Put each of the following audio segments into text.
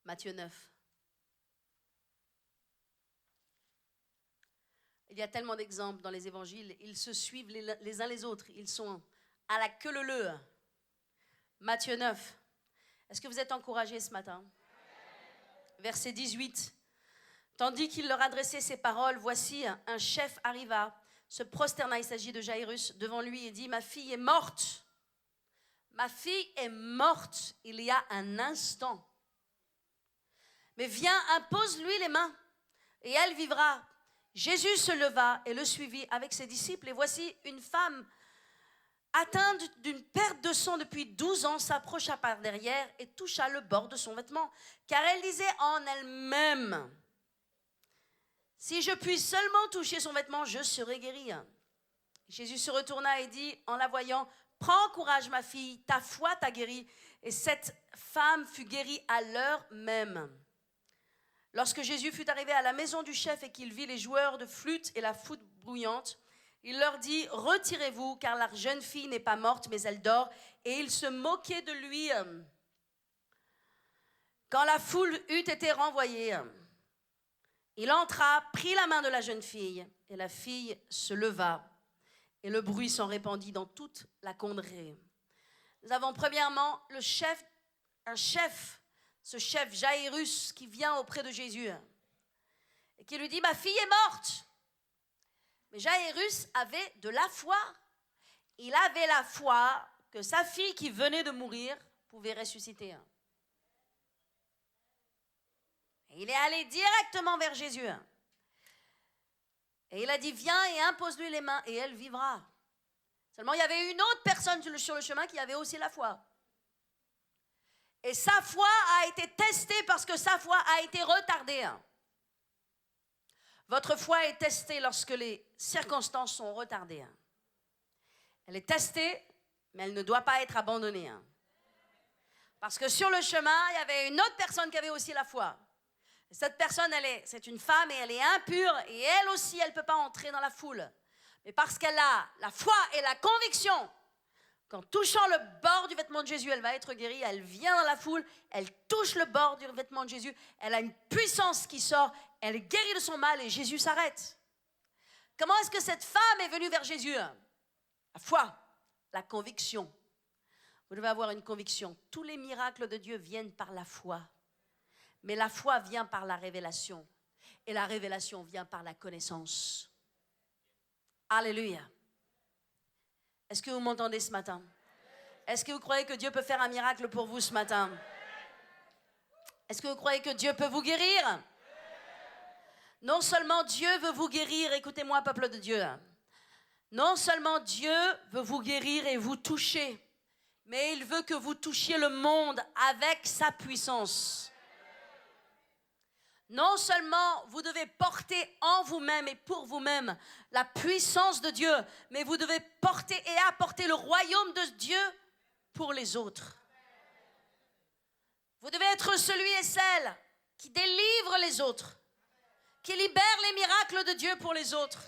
Matthieu 9. Il y a tellement d'exemples dans les évangiles. Ils se suivent les uns les autres. Ils sont à la queue leu-leu. Matthieu 9. Est-ce que vous êtes encouragés ce matin? Verset 18. Tandis qu'il leur adressait ces paroles, voici un chef arriva, se prosterna, il s'agit de Jairus, devant lui et dit, ma fille est morte. Ma fille est morte il y a un instant. Mais viens, impose-lui les mains et elle vivra. Jésus se leva et le suivit avec ses disciples. Et voici une femme atteinte d'une perte de sang depuis 12 ans s'approcha par derrière et toucha le bord de son vêtement. Car elle disait en elle-même, si je puis seulement toucher son vêtement, je serai guérie. Jésus se retourna et dit en la voyant, prends courage ma fille, ta foi t'a guérie. Et cette femme fut guérie à l'heure même. Lorsque Jésus fut arrivé à la maison du chef et qu'il vit les joueurs de flûte et la flûte bruyante, il leur dit, retirez-vous car la jeune fille n'est pas morte mais elle dort. Et il se moquait de lui. Quand la foule eut été renvoyée, il entra, prit la main de la jeune fille et la fille se leva et le bruit s'en répandit dans toute la contrée. Nous avons premièrement un chef, ce chef Jairus qui vient auprès de Jésus et qui lui dit, ma fille est morte. Mais Jairus avait de la foi. Il avait la foi que sa fille qui venait de mourir pouvait ressusciter. Et il est allé directement vers Jésus. Et il a dit, viens et impose-lui les mains et elle vivra. Seulement, il y avait une autre personne sur le chemin qui avait aussi la foi. Et sa foi a été testée parce que sa foi a été retardée. Votre foi est testée lorsque les circonstances sont retardées. Elle est testée, mais elle ne doit pas être abandonnée. Parce que sur le chemin, il y avait une autre personne qui avait aussi la foi. Et cette personne, c'est une femme et elle est impure et elle aussi, elle ne peut pas entrer dans la foule. Mais parce qu'elle a la foi et la conviction qu'en touchant le bord du vêtement de Jésus, elle va être guérie, elle vient dans la foule, elle touche le bord du vêtement de Jésus, elle a une puissance qui sort, elle est guérie de son mal et Jésus s'arrête. Comment est-ce que cette femme est venue vers Jésus? La foi, la conviction. Vous devez avoir une conviction. Tous les miracles de Dieu viennent par la foi. Mais la foi vient par la révélation. Et la révélation vient par la connaissance. Alléluia. Est-ce que vous m'entendez ce matin? Est-ce que vous croyez que Dieu peut faire un miracle pour vous ce matin? Est-ce que vous croyez que Dieu peut vous guérir? Non seulement Dieu veut vous guérir, écoutez-moi, peuple de Dieu. Non seulement Dieu veut vous guérir et vous toucher, mais il veut que vous touchiez le monde avec sa puissance. Non seulement vous devez porter en vous-même et pour vous-même la puissance de Dieu, mais vous devez porter et apporter le royaume de Dieu pour les autres. Vous devez être celui et celle qui délivre les autres, qui libère les miracles de Dieu pour les autres,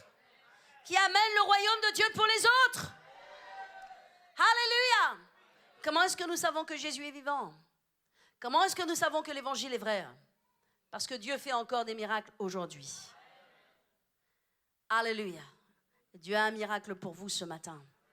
qui amène le royaume de Dieu pour les autres. Alléluia! Comment est-ce que nous savons que Jésus est vivant? Comment est-ce que nous savons que l'évangile est vrai? Parce que Dieu fait encore des miracles aujourd'hui. Alléluia. Dieu a un miracle pour vous ce matin.